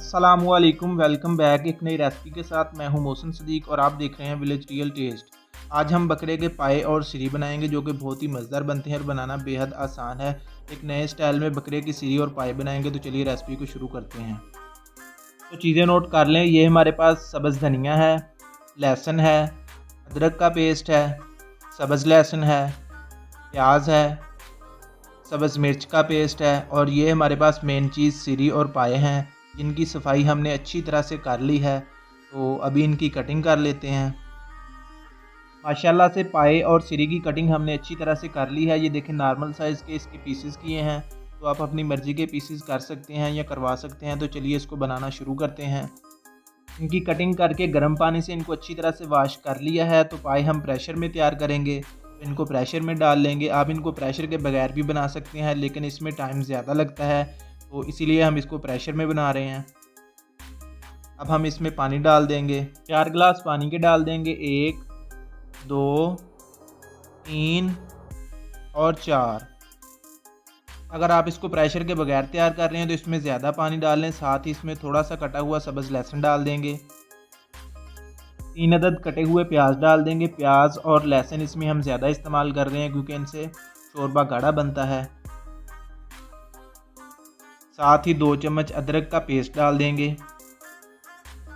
अस्सलामुअलैकुम, welcome back एक नई रेसिपी के साथ। मैं हूं मोहसिन सदीक और आप देख रहे हैं विलेज रियल टेस्ट। आज हम बकरे के पाए और सिरी बनाएंगे जो कि बहुत ही मज़ेदार बनते हैं और बनाना बेहद आसान है। एक नए स्टाइल में बकरे की सिरी और पाए बनाएंगे, तो चलिए रेसिपी को शुरू करते हैं। तो चीज़ें नोट कर लें। ये हमारे पास सब्ज़ धनिया है, लहसुन है, अदरक का पेस्ट है, सब्ज़ लहसुन है, प्याज है, सब्ज़ मिर्च का पेस्ट है और ये हमारे पास मेन चीज़ सिरी और पाए हैं, जिनकी सफाई हमने अच्छी तरह से कर ली है। तो अभी इनकी कटिंग कर लेते हैं। माशाल्लाह से पाए और सिरी की कटिंग हमने अच्छी तरह से कर ली है। ये देखें, नॉर्मल साइज़ के इसके पीसेस किए हैं। तो आप अपनी मर्ज़ी के पीसेस कर सकते हैं या करवा सकते हैं। तो चलिए इसको बनाना शुरू करते हैं। इनकी कटिंग करके गर्म पानी से इनको अच्छी तरह से वॉश कर लिया है। तो पाए हम प्रेशर में तैयार करेंगे, तो इनको प्रेशर में डाल लेंगे। आप इनको प्रेशर के बगैर भी बना सकते हैं, लेकिन इसमें टाइम ज़्यादा लगता है, तो इसीलिए हम इसको प्रेशर में बना रहे हैं। अब हम इसमें पानी डाल देंगे, 4 गिलास पानी के डाल देंगे। 1 2 3 और 4। अगर आप इसको प्रेशर के बगैर तैयार कर रहे हैं तो इसमें ज़्यादा पानी डाल लें। साथ ही इसमें थोड़ा सा कटा हुआ सब्ज़ लहसुन डाल देंगे। 3 अदद कटे हुए प्याज डाल देंगे। प्याज और लहसुन इसमें हम ज़्यादा इस्तेमाल कर रहे हैं क्योंकि इनसे शोरबा गाढ़ा बनता है। साथ ही 2 चम्मच अदरक का पेस्ट डाल देंगे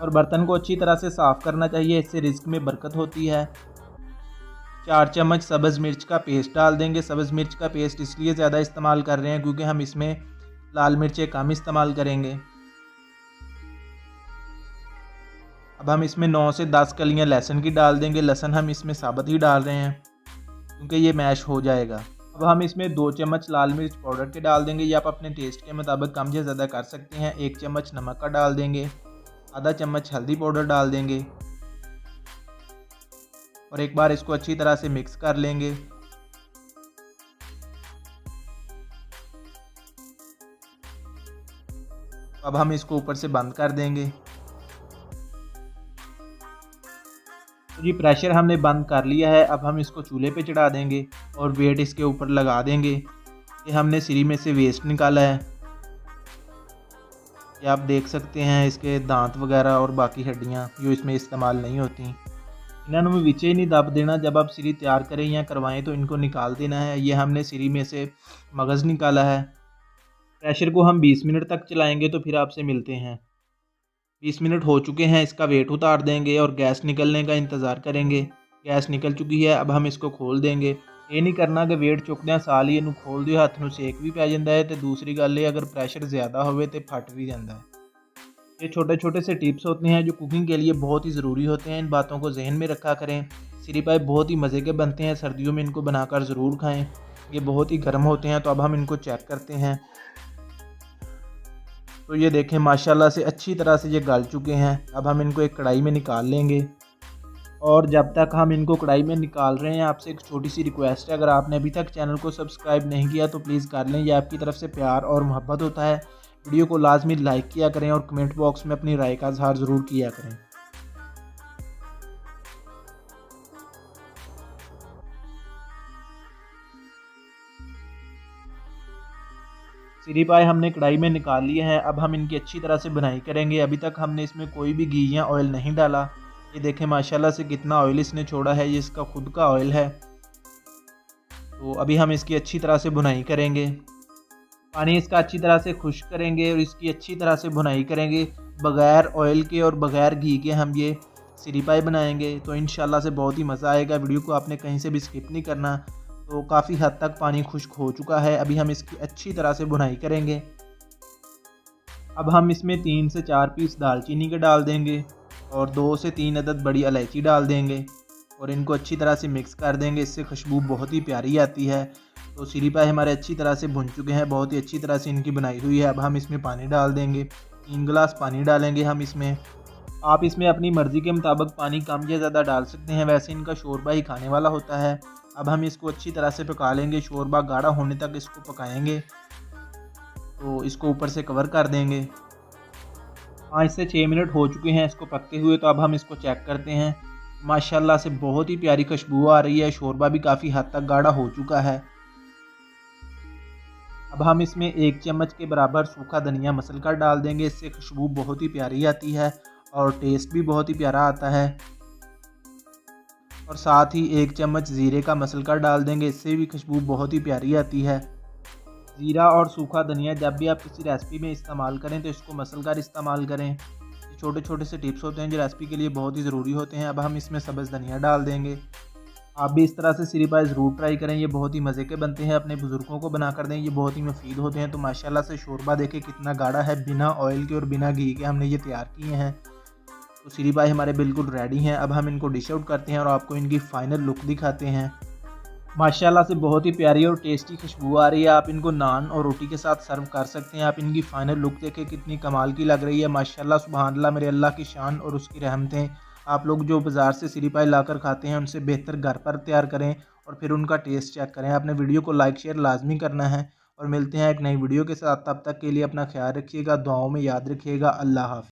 और बर्तन को अच्छी तरह से साफ़ करना चाहिए, इससे रिज़्क में बरकत होती है। 4 चम्मच सब्ज़ मिर्च का पेस्ट डाल देंगे। सब्ज़ मिर्च का पेस्ट इसलिए ज़्यादा इस्तेमाल कर रहे हैं क्योंकि हम इसमें लाल मिर्चें कम इस्तेमाल करेंगे। अब हम इसमें 9 से 10 कलियां लहसुन की डाल देंगे। लहसुन हम इसमें साबुत ही डाल रहे हैं क्योंकि ये मैश हो जाएगा। अब हम इसमें 2 चम्मच लाल मिर्च पाउडर के डाल देंगे। ये आप अपने टेस्ट के मुताबिक कम या ज़्यादा कर सकते हैं। 1 चम्मच नमक का डाल देंगे। आधा चम्मच हल्दी पाउडर डाल देंगे और एक बार इसको अच्छी तरह से मिक्स कर लेंगे। अब हम इसको ऊपर से बंद कर देंगे। तो जी प्रेशर हमने बंद कर लिया है। अब हम इसको चूल्हे पे चढ़ा देंगे और वेट इसके ऊपर लगा देंगे। ये हमने सिरी में से वेस्ट निकाला है। ये आप देख सकते हैं, इसके दांत वगैरह और बाकी हड्डियां जो इसमें इस्तेमाल नहीं होती, इन्होंने में विचे नहीं दब देना। जब आप सिरी तैयार करें या करवाएं तो इनको निकाल देना है। ये हमने सिरी में से मगज़ निकाला है। प्रेशर को हम 20 मिनट तक चलाएंगे, तो फिर आपसे मिलते हैं। 20 मिनट हो चुके हैं। इसका वेट उतार देंगे और गैस निकलने का इंतज़ार करेंगे। गैस निकल चुकी है। अब हम इसको खोल देंगे। ये नहीं करना कि वेट चुकदे साल ही इनू खोल दियो, हथ में सेक भी पै जाता है। तो दूसरी गल है, अगर प्रेशर ज़्यादा हो तो फट भी जाता है। ये छोटे छोटे से टिप्स होते हैं जो कुकिंग के लिए बहुत ही ज़रूरी होते हैं। इन बातों को जहन में रखा करें। सिरी पाए बहुत ही मज़े के बनते हैं। सर्दियों में इनको बनाकर ज़रूर खाएँ। ये बहुत ही गर्म होते हैं। तो अब हम इनको चेक करते हैं। तो ये देखें, माशाल्लाह से अच्छी तरह से ये गल चुके हैं। अब हम इनको एक कढ़ाई में निकाल लेंगे और जब तक हम इनको कढ़ाई में निकाल रहे हैं, आपसे एक छोटी सी रिक्वेस्ट है। अगर आपने अभी तक चैनल को सब्सक्राइब नहीं किया तो प्लीज़ कर लें। यह आपकी तरफ से प्यार और मोहब्बत होता है। वीडियो को लाजमी लाइक किया करें और कमेंट बॉक्स में अपनी राय का इजहार ज़रूर किया करें। सिरी पाए हमने कढ़ाई में निकाल लिए हैं। अब हम इनकी अच्छी तरह से बुनाई करेंगे। अभी तक हमने इसमें कोई भी घी या ऑयल नहीं डाला। ये देखें माशाल्लाह से कितना ऑयल इसने छोड़ा है। ये इसका खुद का ऑयल है। तो अभी हम इसकी अच्छी तरह से बुनाई करेंगे। पानी इसका अच्छी तरह से खुश्क करेंगे और इसकी अच्छी तरह से बुनाई करेंगे। बग़ैर ऑयल के और बग़ैर घी के हम ये सिरी पाए बनाएंगे, तो इंशाल्लाह से बहुत ही मज़ा आएगा। वीडियो को आपने कहीं से भी स्किप नहीं करना। तो काफ़ी हद तक पानी खुश्क हो चुका है। अभी हम इसकी अच्छी तरह से बुनाई करेंगे। अब हम इसमें 3 से 4 पीस दालचीनी के डाल देंगे और 2 से 3 अदद बड़ी इलायची डाल देंगे और इनको अच्छी तरह से मिक्स कर देंगे। इससे खुशबू बहुत ही प्यारी आती है। तो सिरी पाए हमारे अच्छी तरह से भुन चुके हैं। बहुत ही अच्छी तरह से इनकी बनाई हुई है। अब हम इसमें पानी डाल देंगे। 3 गिलास पानी डालेंगे हम इसमें। आप इसमें अपनी मर्ज़ी के मुताबिक पानी कम या ज़्यादा डाल सकते हैं। वैसे इनका शोरबा ही खाने वाला होता है। अब हम इसको अच्छी तरह से पका लेंगे। शोरबा गाढ़ा होने तक इसको पकाएंगे। तो इसको ऊपर से कवर कर देंगे। 5 से 6 मिनट हो चुके हैं इसको पकते हुए। तो अब हम इसको चेक करते हैं। माशाल्लाह से बहुत ही प्यारी खुशबू आ रही है। शोरबा भी काफ़ी हद तक गाढ़ा हो चुका है। अब हम इसमें 1 चम्मच के बराबर सूखा धनिया मसल कर डाल देंगे। इससे खुशबू बहुत ही प्यारी आती है और टेस्ट भी बहुत ही प्यारा आता है। और साथ ही 1 चम्मच ज़ीरे का मसल कर डाल देंगे। इससे भी खुशबू बहुत ही प्यारी आती है। ज़ीरा और सूखा धनिया जब भी आप किसी रेसिपी में इस्तेमाल करें तो इसको मसल कर इस्तेमाल करें। ये छोटे छोटे से टिप्स होते हैं जो रेसिपी के लिए बहुत ही ज़रूरी होते हैं। अब हम इसमें सब्ज़ धनिया डाल देंगे। आप भी इस तरह से सिरी पाए ज़रूर ट्राई करें, ये बहुत ही मज़े के बनते हैं। अपने बुज़ुर्गों को बना कर दें, ये बहुत ही मुफीद होते हैं। तो माशाल्लाह से शोरबा देखें कितना गाढ़ा है, बिना ऑयल के और बिना घी के हमने ये तैयार किए हैं। तो सिरी पाए हमारे बिल्कुल रेडी हैं। अब हम इनको डिश आउट करते हैं और आपको इनकी फ़ाइनल लुक दिखाते हैं। माशाल्लाह से बहुत ही प्यारी और टेस्टी खुशबू आ रही है। आप इनको नान और रोटी के साथ सर्व कर सकते हैं। आप इनकी फ़ाइनल लुक देखें कितनी कमाल की लग रही है। माशाल्लाह सुभान अल्लाह, मेरे अल्लाह की शान और उसकी रहमतें। आप लोग जो बाज़ार से सिरी पाए लाकर खाते हैं उनसे बेहतर घर पर तैयार करें और फिर उनका टेस्ट चेक करें। आपने वीडियो को लाइक शेयर लाजमी करना है और मिलते हैं एक नई वीडियो के साथ। तब तक के लिए अपना ख्याल रखिएगा, दुआओं में याद रखिएगा। अल्लाह हाफ़िज़।